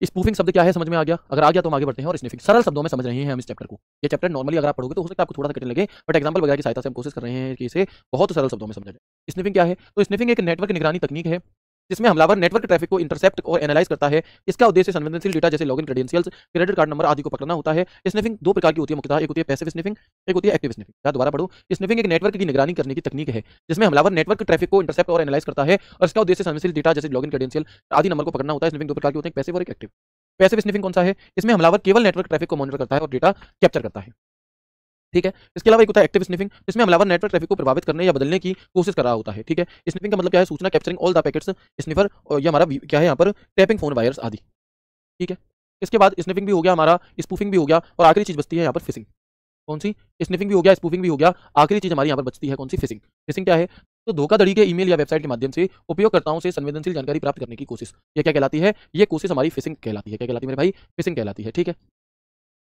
[SPEAKER 1] स्पूफिंग शब्द क्या है समझ में आ गया? अगर आ गया तो हम आगे बढ़ते हैं और स्निफिंग सरल शब्दों में समझ रहे हैं हम इस चैप्टर को। ये चैप्टर नॉर्मली अगर आप पढ़ोगे तो हो सकता है आपको थोड़ा सा कठिन लगे, बट एग्जांपल वगैरह की सहायता से हम कोशिश कर रहे हैं कि इसे बहुत सरल शब्दों में समझा जाए। स्निफिंग क्या है? तो स्निफिंग एक नेटवर्क निगरानी तकनीक है जिसमें हमलावर नेटवर्क ट्रैफिक को इंटरसेप्ट और एनालाइज करता है। इसका उद्देश्य संवेदनशील डेटा जैसे login credentials, credit card number आदि को पकड़ना होता है। स्निफिंग दो प्रकार की होती है मुख्यतः, एक होती है पैसिव स्निफिंग, एक होती है एक्टिव स्निफिंग। क्या दोबारा पढ़ो? स्निफिंग एक नेटवर्क की निगरानी करने की तकनीक है जिसमें हमलावर नेटवर्क ट्रैफिक को इंटरसेप्ट और एनालाइज करता है और इसका उद्देश्य संवेदनशील डेटा जैसे लॉगिन क्रेडेंशियल आदि नंबर को पकड़ना होता है। स्निफिंग दो प्रकार की होती है, एक पैसिव और एक एक्टिव। पैसिव स्निफिंग कौन सा है? इसमें हमलावर केवल नेटवर्क ट्रैफिक को मॉनिटर करता है और डेटा कैप्चर करता है। ठीक है। इसके अलावा एक होता है एक्टिव स्निफिंग, जिसमें हमलावर नेटवर्क ट्रैफिक को प्रभावित करने या बदलने की कोशिश कर रहा होता है। ठीक है। स्निफिंग का मतलब क्या है? सूचना capturing all the packets sniffer, और ये हमारा क्या है यहाँ पर? टैपिंग फोन वायर्स आदि। ठीक है। इसके बाद स्निफिंग भी हो गया हमारा, स्पूफिंग भी हो गया, और आखिरी चीज बचती है यहाँ पर फिशिंग। कौन सी? स्निफिंग भी हो गया, स्पूफिंग भी हो गया, आखिरी चीज हमारी यहाँ पर बचती है कौन सी? फिशिंग। फिशिंग क्या है? तो धोखाधड़ी के ईमेल या वेबसाइट के माध्यम से उपयोगकर्ताओं से संवेदनशील जानकारी प्राप्त करने की कोशिश, ये क्या कहलाती है? ये कोशिश हमारी फिशिंग कहलाती है। क्या कहलाती है मेरे भाई? फिशिंग कहलाती है। ठीक है।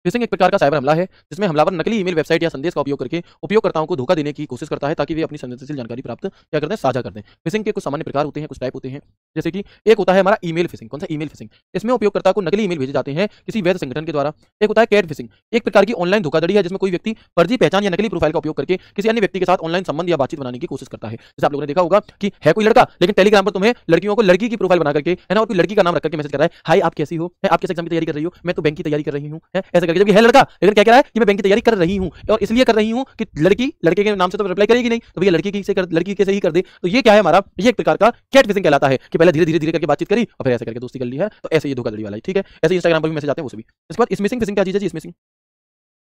[SPEAKER 1] फिशिंग एक प्रकार का साइबर हमला है जिसमें हमलावर नकली ईमेल, वेबसाइट या संदेश का उपयोग करके उपयोगकर्ताओं को धोखा देने की कोशिश करता है ताकि वे अपनी संवेदनशील जानकारी प्राप्त क्या करते हैं? साझा करते हैं। फिशिंग के कुछ सामान्य प्रकार होते हैं, कुछ टाइप होते हैं, जैसे कि एक होता है हमारा ईमेल फिशिंग। कौन सा? Email fishing. इसमें उपयोगकर्ता को नकली ईमेल भेजे जाते हैं किसी वैध संगठन के द्वारा। एक होता है कैट फिशिंग, एक प्रकार की ऑनलाइन धोखाधड़ी है जिसमें कोई व्यक्ति फर्जी पहचान या नकली प्रोफाइल का उपयोग करके किसी अन्य व्यक्ति के साथ ऑनलाइन संबंध या बातचीत बनाने की कोशिश करता है। जैसे आप लोगों ने देखा होगा कि है कोई लड़का, लेकिन टेलीग्राम पर तुम्हें लड़कियों को लड़की की प्रोफाइल बना करके, है ना, और कोई लड़की का नाम रख करके मैसेज कर रहा है, हाय आप कैसी हो, है आप किस एग्जाम की तैयारी कर रही हो, मैं तो बैंक की तैयारी कर रही हूँ, है ऐसा करके। जबकि है लड़का, लेकिन क्या कह रहा है कि मैं बैंक की तैयारी कर रही हूँ, और इसलिए कर रही हूँ कि लड़की लड़के के नाम से तो रिप्लाई करेगी नहीं, तो भैया लड़की के से ही कर दे। तो ये क्या है हमारा? ये एक प्रकार का कैट फिशिंग कहलाता है कि पहले धीरे धीरे धीरे करके बातचीत करी और फिर ऐसे करके दोस्ती कर ली है। तो ऐसे ये धोखाधड़ी वाला है। ठीक है। ऐसे इंस्टाग्राम पर भी मैसेज आते हैं, वो भी। इसके बाद स्मिशिंग फिशिंग क्या चीज है जी? स्मिशिंग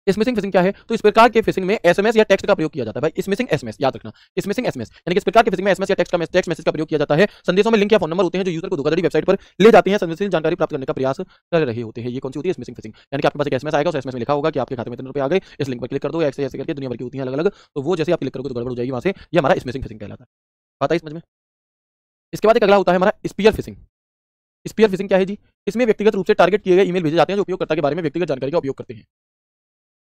[SPEAKER 1] स्मिशिंग फिशिंग क्या है? तो इस प्रकार के फिशिंग में एसएमएस या टेक्स्ट का प्रयोग किया जाता है। भाई स्मिशिंग एसएमएस याद रखना, स्मिशिंग एसएमएस यानी कि इस प्रकार के फिशिंग में एसएमएस या टेक्स्ट मैसेज का प्रयोग किया जाता है। संदेशों में लिंक या फोन नंबर होते हैं जो यूजर को धोखाधड़ी वेबसाइट पर ले जाते हैं, संवेदनशील जानकारी प्राप्त करने का प्रयास कर रहे होते हैं। ये कौन सी होती है? Smishing fishing. यानी कि आपके पास एक एसएमएस आएगा, उस एसएमएस में लिखा होगा कि आपके खाते में इतने रुपए आ गए, इस लिंक पर क्लिक कर दो, ऐसे ऐसे करके दुनिया भर की होती हैं अलग अलग, तो वो जैसे आप क्लिक करोगे तो गड़बड़ हो जाएगी वहां से। ये हमारा स्मिशिंग फिशिंग कहलाता है। बात आई समझ में? इसके बाद एक अगला होता है हमारा स्पीयर फिशिंग। स्पीयर फिशिंग क्या है जी? इसमें व्यक्तिगत रूप से टारगेट किए गए ईमेल भेजे जाते हैं जो उपयोगकर्ता के बारे में व्यक्तिगत जानकारी का उपयोग करते हैं।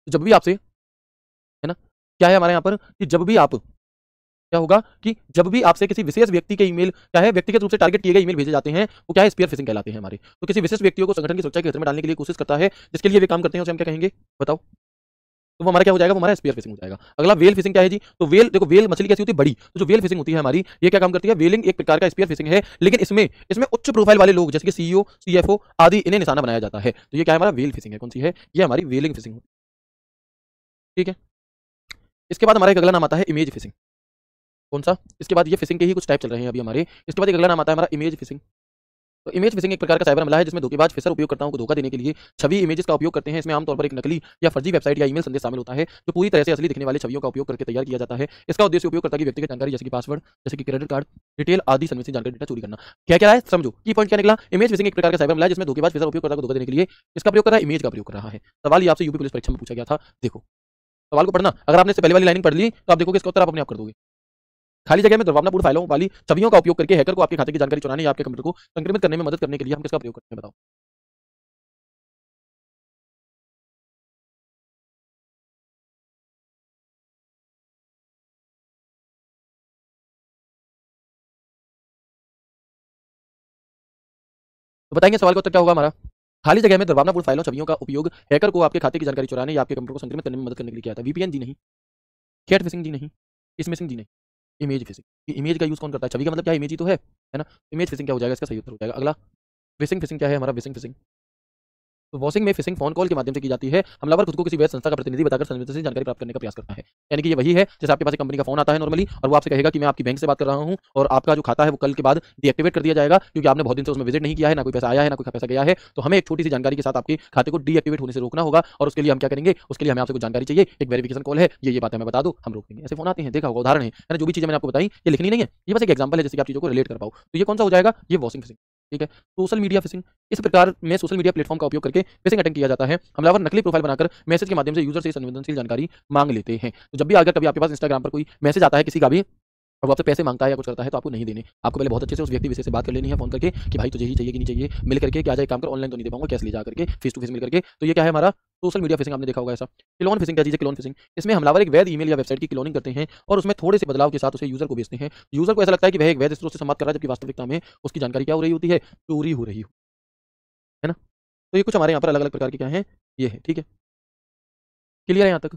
[SPEAKER 1] तो जब भी आपसे, है ना, क्या है हमारे यहाँ पर कि जब भी आप, क्या होगा कि जब भी आपसे किसी विशेष व्यक्ति के ईमेल, क्या है, व्यक्तिगत रूप से टारगेट किए गए ईमेल भेजे जाते हैं, वो क्या है? स्पीयर फिशिंग कहलाते हैं हमारे। तो किसी विशेष व्यक्तियों को संगठन की सुरक्षा के खतरे में डालने के लिए कोशिश करता है, जिसके लिए वे काम करते हैं, उसे हम क्या कहेंगे? बताओ। तो वो हमारा क्या हो जाएगा? वो हमारा स्पीयर फिशिंग हो जाएगा। अगला वेल फिशिंग क्या है जी? तो वेल, देखो वेल मछली कैसी होती है? बड़ी। तो जो वेल फिशिंग होती है हमारी, ये क्या काम करती है? वेलिंग एक प्रकार का स्पीयर फिशिंग है, लेकिन इसमें इसमें उच्च प्रोफाइल वाले लोग जैसे कि सीईओ, सीएफओ आदि, इन्हें निशाना बनाया जाता है। तो ये क्या है? हमारा वेल फिशिंग है। कौन सी है? ये हमारी वेलिंग फिशिंग। ठीक है। इसके बाद हमारा एक अगला नाम आता है इमेज फिशिंग। कौन सा? इसके बाद ये फिशिंग के ही कुछ टाइप चल रहे हैं अभी हमारे। इसके बाद एक अगला नाम आता है हमारा इमेज फिशिंग। तो इमेज फिशिंग एक प्रकार का साइबर हमला है जिसमें धोखेबाज फिशर उपयोगकर्ताओं को धोखा देने के लिए छवि इमेजेस का उपयोग करते हैं। इसमें आमतौर पर एक नकली या फर्जी वेबसाइट या ईमेल संदेश शामिल होता है जो पूरी तरह से असली दिखने वाली छवियों का उपयोग करके तैयार किया जाता है। इसका उद्देश्य उपयोगकर्ता की व्यक्तिगत जानकारी जैसे कि पासवर्ड, जैसे कि क्रेडिट कार्ड डिटेल आदि संबंधित जानकारी डेटा चोरी करना। क्या क्या है समझो, की पॉइंट क्या निकला? इमेज फिशिंग एक प्रकार का साइबर हमला है जिसमें धोखेबाज फिशर उपयोगकर्ता को धोखा देने के लिए इसका प्रयोग कर रहा है, इमेज का प्रयोग कर रहा है। सवाल ये आपसे यूपी पुलिस परीक्षा में पूछा गया था। देखो सवाल को पढ़ना, अगर आपने इससे पहले वाली लाइन पढ़ ली तो आप देखोगे इसका उत्तर आप अपने आप कर दोगे। खाली जगह में दुर्भावनापूर्ण फाइलों वाली छवियों का उपयोग करके हैकर को आपके खाते की जानकारी चुराने या आपके कंप्यूटर को संक्रमित करने में मदद करने के लिए हम किसका प्रयोग करते हैं? बताओ। तो बताएंगे सवाल का उत्तर क्या होगा हमारा? खाली जगह में दुर्भावनापूर्ण फाइलों छवियों का उपयोग हैकर को आपके खाते की जानकारी चुराने या आपके कंप्यूटर को संक्रमित करने में मदद करने के लिए किया था। वीपीएन जी नहीं, कैट फिशिंग जी नहीं, स्मिशिंग जी नहीं, इमेज फिशिंग। इमेज का यूज कौन करता है? छवि का मतलब क्या? इमेज ही तो है ना? इमेज फिशिंग क्या हो जाएगा? इसका सही उत्तर हो जाएगा अगला विशिंग फिशिंग। क्या है हमारा? Vishing phishing. तो वॉशिंग में फिशिंग फोन कॉल के माध्यम से की जाती है। हमलावर खुद को किसी वैध संस्था का प्रतिनिधि बताकर संवेदनशील जानकारी प्राप्त करने का प्रयास करता है। यानी कि ये वही है जैसे आपके पास एक कंपनी का फोन आता है नॉर्मली, और वो आपसे कहेगा कि मैं आपकी बैंक से बात कर रहा हूं और आपका जो खाता है वो कल के बाद डीएक्टिवेट कर दिया जाएगा क्योंकि आपने बहुत दिन से उसमें विजिट नहीं किया है, ना कोई पैसा आया है, ना कोई पैसा गया है। तो हमें एक छोटी सी जानकारी के साथ आपके खाते को डीएक्टिवेट होने से रोकना होगा, और उसके लिए हम क्या करेंगे? उसके लिए हमें आपसे कुछ जानकारी चाहिए, एक वेरिफिकेशन कॉल है, ये बातें हमें बता दो, हम रोक देंगे। ऐसे फोन आते हैं, देखा होगा, उदाहरण है ना? जो भी चीजें मैंने आपको बताई ये लिखनी नहीं है, ये बस एक एग्जांपल है जैसे कि आप चीजों को रिलेट कर पाओ। तो ये कौन सा हो जाएगा? ये वॉशिंग फिशिंग। ठीक है। सोशल मीडिया फिशिंग, इस प्रकार में सोशल मीडिया प्लेटफॉर्म का उपयोग करके फिशिंग अटैक किया जाता है। हमलावर नकली प्रोफाइल बनाकर मैसेज के माध्यम से यूजर से संवेदनशील जानकारी मांग लेते हैं। तो जब भी अगर कभी आपके पास इंस्टाग्राम पर कोई मैसेज आता है किसी का भी और वो आपसे पैसे मांगता है या कुछ करता है तो आपको नहीं देने। आपको पहले बहुत अच्छे से उस व्यक्ति विशेष से बात कर लेनी है फोन करके कि भाई तुझे ही चाहिए कि नहीं चाहिए, मिल करके क्या जाए काम कर, ऑनलाइन तो नहीं दे पाऊंगा, कैश ले जा करके फेस टू फेस मिल करके। तो ये क्या है हमारा? Social media fishing. आपने देखा होगा ऐसा। क्लोन फिशिंग क्या चीज़ है? क्लोन फिशिंग, इसमें हमलावर एक वैध ईमेल या वेबसाइट की क्लोनिंग करते हैं और उसमें थोड़े से बदलाव के साथ उसे यूजर को भेजते हैं। यूजर को ऐसा लगता है कि वह एक वैध स्रोत से संवाद कर रहा है जबकि वास्तविकता में उसकी जानकारी क्या हो रही होती है? चोरी हो रही हो, है ना? तो ये कुछ हमारे यहाँ पर अलग अलग प्रकार के क्या है, ये है, ठीक है, क्लियर है यहाँ तक।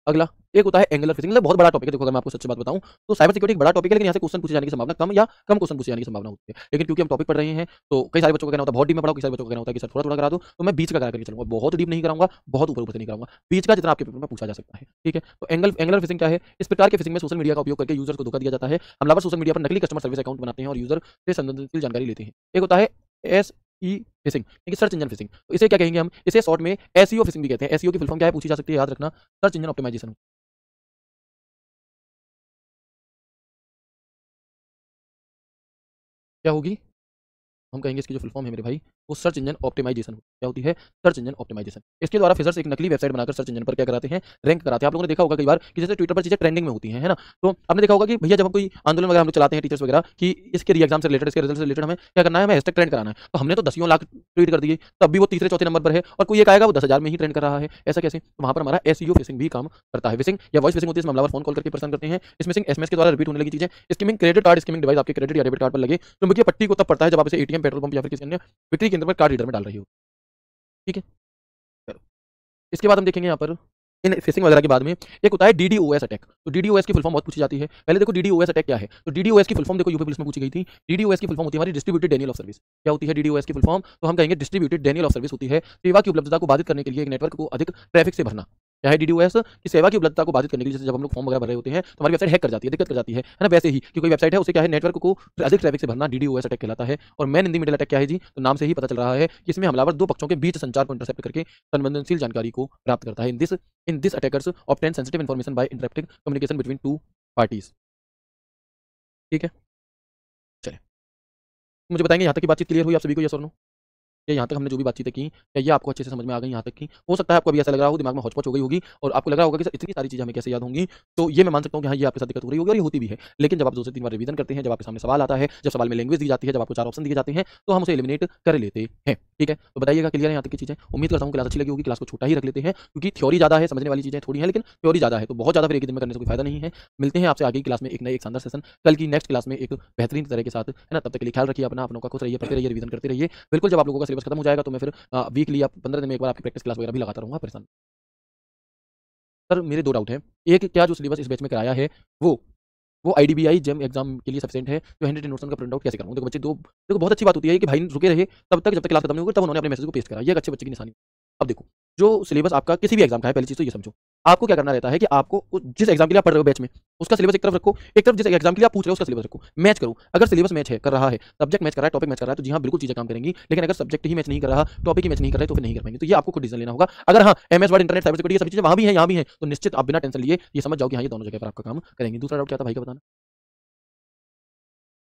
[SPEAKER 1] अगला एक होता है एंगुलर फिशिंग, मतलब बहुत बड़ा टॉपिक है। देखो अगर मैं आपको सच्ची बात बताऊं तो साइबर सिक्योरिटी एक बड़ा टॉपिक है, लेकिन यहाँ से क्वेश्चन पूछे जाने की संभावना कम या कम क्वेश्चन पूछे जाने की संभावना होती है। लेकिन क्योंकि हम टॉपिक पढ़ रहे हैं तो कई सारे बच्चों का कहना होता है बहुत डीप में पढ़ाओ, कई सारे बच्चों का कहना होता है कि सर थोड़ा थोड़ा करा दो, तो मैं बीच का करा करके चलूंगा, बहुत डीप नहीं कराऊंगा, बहुत ऊपर ऊपर से नहीं कराऊंगा, बीच का जितना आपके पेपर में पूछा जा सकता है, ठीक है। तो एंगुलर फिशिंग क्या है? इस प्रकार के फिशिंग में सोशल मीडिया का उपयोग करके यूजर को धोखा दिया जाता है। हमलावर सोशल मीडिया पर नकली कस्टमर सर्विस अकाउंट बनाते हैं और यूजर से संबंधित जानकारी लेते हैं। एक होता है S E fishing, search engine fishing, तो इसे क्या कहेंगे हम? इसे शॉर्ट में एसईओ फिशिंग भी कहते हैं। एसईओ की फुल फॉर्म क्या है पूछी जा सकती है, याद रखना, सर्च इंजन ऑप्टिमाइजेशन। क्या होगी? हम कहेंगे इसकी जो फुल फॉर्म है मेरे भाई, वो सर्च इंजन ऑप्टिमाइजेशन। क्या होती है? Search engine optimization. इसके द्वारा फिशर्स एक नकली वेबसाइट बनाकर सर्च इंजन पर क्या कराते हैं? रैंक कराते हैं। आप लोगों ने देखा होगा कई बार कि जैसे ट्विटर पर चीजें ट्रेंडिंग में होती हैं, है ना? तो आपने देखा होगा कि भैया जब हम कोई आंदोलन वगैरह हम लोग चलाते हैं टीचर्स वगैरह कि इसके री एग्जाम से रिलेटेड, इसके रिजल्ट से रिलेटेड हमें क्या करना है, हमें हैशटैग ट्रेंड कराना है, तो हमने तो दसियों लाख ट्वीट कर दिए, तब भी वो तीसरे चौथे नंबर पर है, और कोई एक आएगा वो 10,000 में ही ट्रेंड कर रहा है। ऐसा कैसे? तो वहां पर हमारा एसईओ फिशिंग भी काम करता है। फिशिंग या वॉइस फिशिंग होती है, इसमें हमलावर फोन कॉल करके परेशान करते हैं। इसमें एसएमएस के द्वारा रिपीट होने लगी चीजें। Skimming, credit card skimming device आपके क्रेडिट या डेबिट कार्ड पर लगे तो मुझे पट्टी को तब पड़ता है जब आप इसे एटीएम, पेट्रोल पंप या फिर किसी अन्य बिक्री केंद्र पर कार्ड रीडर में डाल रही हो, ठीक है। चलो, इसके बाद हम देखेंगे यहाँ पर इन फिशिंग वगैरह के बाद में एक होता है डीडीओएस अटैक। तो डीडीओएस की फुल फॉर्म बहुत पूछी जाती है। पहले देखो डीडीओएस अटैक क्या है। तो डीडीओएस की फुल फॉर्म देखो यूपी पुलिस में पूछी गई थी। डीडीओएस की फुल फॉर्म होती है हमारी डिस्ट्रीब्यूटेड डेनियल ऑफ सर्विस। क्या होती है डीडीओएस की फुल फॉर्म? तो हम कहेंगे डिस्ट्रीब्यूटेड डेनियल ऑफ सर्विस होती है सेवा की उपलब्धता को बाधित करने के लिए एक नेटवर्क को अधिक ट्रैफिक से भरना। क्या है डीडीओएस? कि सेवा की उपलब्धता को बाधित करने के लिए, जैसे जब हम लोग फॉर्म वगैरह भर रहे होते हैं तो हमारी वेबसाइट हैक कर जाती है, दिक्कत कर जाती है ना? वैसे ही कि कोई वेबसाइट है उसे क्या है, नेटवर्क को अधिक ट्रैफिक से भरना डीडीओएस अटैक कहलाता है। और man in the middle attack क्या है जी? तो नाम से ही पता चल रहा है कि इसमें हमलावर दो पक्षों के बीच संचार को इंटरसेप्ट करके संवेदनशील जानकारी को प्राप्त करता है। In this attackers obtain sensitive information bye interrupting communication between two parties, ठीक है। चलिए, मुझे बताएंगे यहाँ तक की बातचीत क्लियर हुई आप सभी को, यस और नो? या यहाँ तक हमने जो भी बातचीतें की, क्या ये आपको अच्छे से समझ में आ गई यहाँ तक की? हो सकता है आपको अभी ऐसा लग रहा हो, दिमाग में हौच-पौच हो गई होगी और आपको लग रहा होगा कि सर इतनी सारी चीज़ें हमें कैसे याद होंगी? तो ये मैं मान सकता हूँ कि हाँ, ये आपके साथ दिक्कत हो रही होगी और ये होती भी है। लेकिन जब आप 2 से 3 बार रिवीजन करते हैं, जब आपके सामने सवाल आता है, जब सवाल में लैंग्वेज दी जाती है, जब आपको 4 ऑप्शन दिए जाते हैं, तो हम उसे एलिमिनेट कर लेते हैं, ठीक है? तो बताइएगा क्लियर है यहाँ तक की चीज़ें? उम्मीद करता हूँ क्लास अच्छी लगी होगी। क्लास को छोटा ही रख लेते हैं क्योंकि थ्योरी ज़्यादा है, समझने वाली चीज़ें थोड़ी हैं, लेकिन थ्योरी ज़्यादा है, तो बहुत ज़्यादा फिर एक ही दिन में करने से कोई फायदा नहीं है। मिलते हैं आपसे आगे की क्लास में एक नए एक शानदार सेशन, कल की नेक्स्ट क्लास में एक बेहतरीन तरह के साथ, है ना? तब तक के लिए ख्याल रखिए अपना, अपनों का खुश रहिए, पढ़ते रहिए, रिवीजन करते रहिए। बिल्कुल जब आप लोगों का सिलेबस खत्म हो जाएगा तो मैं फिर वीकली या 15 दिन में एक बार आपकी प्रैक्टिस क्लास वगैरह भी लगाता रहूँगा, परेशान। सर मेरे 2 डाउट हैं। एक, क्या जो सिलेबस इस बैच में कराया है वो वो आईडीबीआई जेईई एग्जाम के लिए सफिशिएंट है? जो हैंड रिटन नोट्स का प्रिंट आउट कैसे कराऊँ? देखो बच्चे, दो देखो बहुत अच्छी बात होती है कि भाई रुके रहे तब तक, जब तक क्लास खत्म नहीं होगी, तब उन्होंने अपने मैसेज को पेस्ट करा। ये एक अच्छे बच्चे की निशानी। अब देखो, जो सिलेबस आपका किसी भी एग्जाम का है, पहली चीज़ तो ये समझो, आपको क्या करना रहता है कि आपको जिस एग्जाम के लिए आप पढ़ रहे हो बैच में, उसका सिलेबस एक तरफ रखो, एक तरफ जिस एग्जाम के लिए आप पूछ रहे हो उसका सिलेबस रखो, मैच करो। अगर सिलेबस मैच है, कर रहा है, सब्जेक्ट मैच कर रहा है, टॉपिक मैच कर रहा है, तो जी हाँ बिल्कुल चीज़ें काम करेंगी। लेकिन अगर सब्जेक्ट ही मैच नहीं कर रहा, टॉपिक ही मैच नहीं कर रहे, तो फिर नहीं कर पाएंगे। तो ये आपको खुद डिसीजन लेना होगा। अगर हाँ, MS word, internet, cyber security, ये सभी चीज़ें वहाँ भी हैं, यहाँ भी हैं, तो निश्चित आप बिना टेंशन लिए ये समझ जाओ कि हाँ, ये दोनों जगह पर आपका काम करेंगे। दूसरा डाउट क्या था भाई का बताना?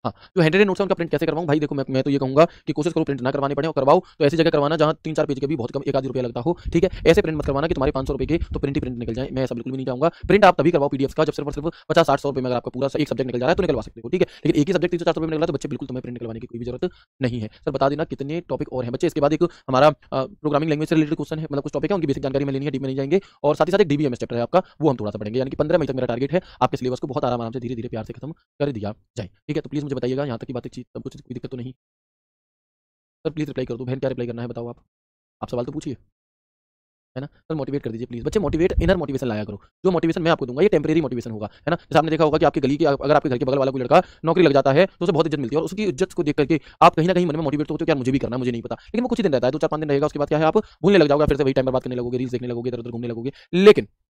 [SPEAKER 1] हाँ, जो हैंड रिटन नोट्स हैं उनका प्रिंट कैसे करवाऊँ? भाई देखो, मैं तो ये कहूँगा कि कोशिश करो प्रिंट ना करवाने पड़े, और करवाओ तो ऐसी जगह करवाना जहाँ 3-4 पेज के भी बहुत कम 1 आध रुपया लगता हो, ठीक है? ऐसे प्रिंट मत करवाना कि तुम्हारे 500 रुपए के तो प्रिंट ही प्रिंट निकल जाए। मैं ऐसा बिल्कुल भी नहीं चाहूँगा। प्रिंट आप तभी करवाओ पीडीएफ का जब सिर्फ और सिर्फ 50-60-100 रुपए में अगर आपका पूरा एक सब्जेक्ट निकल जा रहा है तो निकलवा सकते हो, ठीक है? लेकिन एक ही सब्जेक्ट 300-400 रुपए में निकल रहा है तो बच्चे बिल्कुल तुम्हें प्रिंट निकलवाने की कोई भी जरूरत नहीं है। सर बता देना कितने टॉपिक और हैं बच्चे? इसके बाद एक हमारा प्रोग्रामिंग लैंग्वेज से रिलेटेड क्वेश्चन है, मतलब कुछ टॉपिक है, उनकी बेसिक जानकारी में लेनी है, डीप में नहीं जाएंगे। और साथ ही साथ एक डीबीएमएस चैप्टर है आपका, वो हम थोड़ा सा पढ़ेंगे। यानी कि 15 मई तक मेरा टारगेट है आपके सिलेबस को बहुत आराम से धीरे-धीरे प्यार से खत्म कर दिया जाए, ठीक है? तो प्लीज़ मुझे बताइएगा यहाँ तक की बातें, सब कुछ कोई दिक्कत तो नहीं? सर प्लीज़ रिप्लाई कर दो। बहन क्या रिप्लाई करना है बताओ आप? आप सवाल तो पूछिए, है ना? सर मोटिवेट कर दीजिए प्लीज़। बच्चे मोटिवेट, इनर मोटिवेशन लाया करो। जो मोटिवेशन मैं आपको दूँगा ये टेम्परेरी मोटिवेशन होगा, है ना? जैसे आपने देखा होगा कि आपकी गली के, अगर आपके घर के बगल वाला कोई लड़का नौकरी लग जाता है तो उसे बहुत इज़्ज़त मिलती है, और उसकी इज़्ज़त को देख करके आप कहीं न कहीं मन में मोटिवेट तो होते हो कि यार मुझे भी करना है, मुझे नहीं पता। लेकिन वो कुछ ही दिन रहता है, 2-4-5 दिन रहेगा, उसके बाद क्या है, आप भूलने लग जाओगे, फिर से वही टाइम बर्बाद करने लगोगे, रील्स देखने लगोगे, इधर-उधर घूमने लगोगे।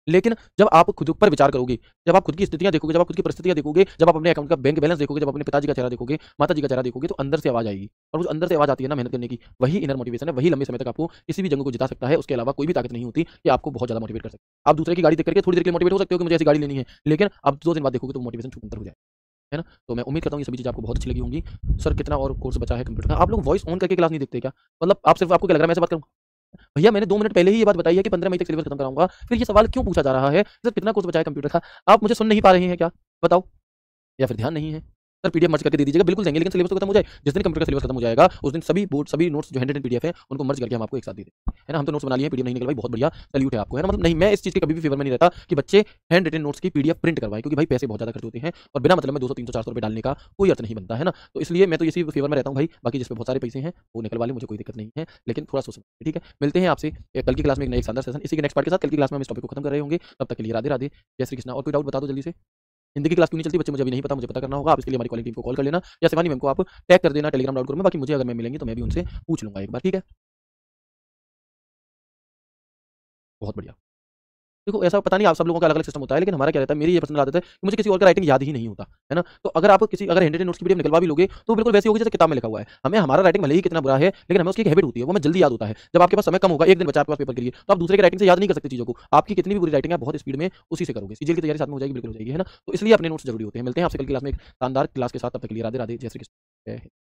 [SPEAKER 1] लेकिन जब आप खुद पर विचार करोगे, जब आप खुद की स्थितियाँ देखोगे, जब आप खुद की परिस्थितियाँ देखोगे, जब आप अपने अकाउंट का बैंक बैलेंस देखोगे, जब अपने पिताजी का चेहरा देखोगे, माताजी का चेहरा देखोगे, तो अंदर से आवाज़ आएगी। और उस अंदर से आवाज़ आती है ना मेहनत करने की, वही इनर मोटिवेशन है, वही लंबे समय तक आपको किसी भी जंग को जिता सकता है। उसके अलावा कोई भी ताकत नहीं होती कि आपको बहुत ज़्यादा मोटिवेट कर सके। आप दूसरे की गाड़ी देख करके थोड़ी देर के लिए मोटिवेट हो सकते हो कि मुझे ऐसी गाड़ी लेनी है, लेकिन आप 2 दिन बाद देखोगे तो मोटिवेशन छूट-अंतर हो जाए, है ना? तो मैं उम्मीद करता हूँ ये सभी चीज़ें आपको बहुत अच्छी लगी होंगी। सर कितना और कोर्स बचा है कंप्यूटर का? आप लोग वॉइस ऑन करके क्लास नहीं देखते क्या? मतलब आप सिर्फ, आपको क्या लग रहा है मैं ऐसे बात करूँ? भैया मैंने 2 मिनट पहले ही ये बात बताई है कि 15 मई तक सिलेबस खत्म कराऊँगा, फिर ये सवाल क्यों पूछा जा रहा है? सर कितना कोर्स बचा है कंप्यूटर का? आप मुझे सुन नहीं पा रहे हैं क्या? बताओ, या फिर ध्यान नहीं है? सर पीडीएफ मर्ज करके दे दीजिएगा, बिल्कुल देंगे, लेकिन सिलेबस तो खत्म हो जाए। जिस दिन कंप्यूटर का सिलेबस खत्म हो जाएगा उस दिन सभी बोर्ड सभी नोट्स जो हैंड रिटन पीडीएफ है उनको मर्ज करके हम आपको एक साथ दे दें, है ना। हम तो नोट्स बना लिए, पीडीएफ नहीं निकलवाई, बहुत बढ़िया, सैल्यूट है आपको, है ना। मतलब नहीं, मैं इस चीज़ के कभी भी फेवर में नहीं रहता कि बच्चे हैंड रिटन नोट्स की पीडीएफ प्रिंट करवाएं, क्योंकि भाई पैसे बहुत ज़्यादा खर्च होते हैं और बिना मतलब में 200 300 400 रुपये डालने का कोई अर्थ नहीं बनता, है ना। तो इसलिए मैं तो इसी फेवर में रहता हूँ भाई। बाकी जिस पे बहुत सारे पैसे हैं वो निकलवा लें, मुझे कोई दिक्कत नहीं है, लेकिन थोड़ा सोच समझ के, ठीक है। मिलते हैं आपसे कल की क्लास में एक नए शानदार सेशन, इसी के नेक्स्ट पार्ट के साथ। कल की क्लास में हम इस टॉपिक को खत्म कर रहे होंगे। तब तक के लिए राधे राधे, जय श्री कृष्णा। और कोई डाउट बता दो जल्दी से। हिंदी की क्लास क्यों नहीं चलती बच्चे, मुझे अभी नहीं पता, मुझे पता करना होगा। आप इसके लिए हमारी कॉलिंग टीम को कॉल कर लेना या शिवानी मैम को आप टैग कर देना टेलीग्राम डाउट ग्रुप में। बाकी मुझे अगर मैं मिलेंगी तो मैं भी उनसे पूछ लूंगा एक बार, ठीक है। बहुत बढ़िया। देखो ऐसा पता नहीं आप सब लोगों का अलग-अलग सिस्टम होता है, लेकिन हमारा क्या रहता है, मेरी ये पर्सनल आदत है कि मुझे किसी और का राइटिंग याद ही नहीं होता, है ना। तो अगर आप किसी अगर हैंड रिटन नोट्स की पीडीएफ निकलवा भी लोगे तो बिल्कुल वैसी होगी जैसे किताब में लिखा हुआ है। हमें हमारा राइटिंग भले ही कितना बुरा है, लेकिन हमें उसकी एक हैबिट होती है, वो हमें जल्दी याद होता है। जब आपके पास समय कम होगा, एक दिन बचा आपके पास पेपर के लिए, तो आप दूसरे की राइटिंग से याद नहीं कर सकते चीज़ों को। आपकी कितनी भी बुरी राइटिंग है, बहुत स्पीड में उसी से करोगे। सीजीएल की तैयारी साथ में हो जाएगी, बिल्कुल हो जाएगी, है ना। तो इसलिए अपने नोट्स जरूरी होते हैं। मिलते हैं आपसे कल की क्लास में एक शानदार क्लास के साथ, तब तक के लिए राधे राधे, जय श्री कृष्ण, जय हिंद।